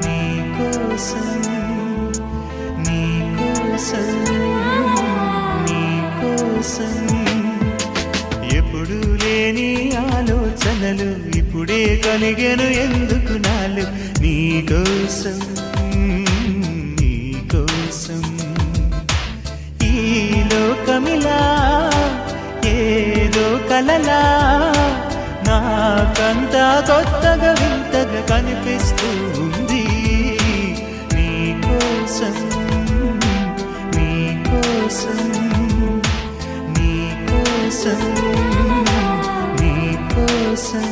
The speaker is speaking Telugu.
నీకోసం నీకోసం నీకోసం ఎప్పుడు లేని ఆలోచనలు ఇప్పుడే కలిగెను ఎందుకు నాలు నీకోసం నీకోసం ఈ లోకమిలా ఏదో కలలా నాకంతా కొత్తగా వింతగా కనిపిస్తూ ఉంది నీకోసం నీకోసం నీకోసం నీకోసం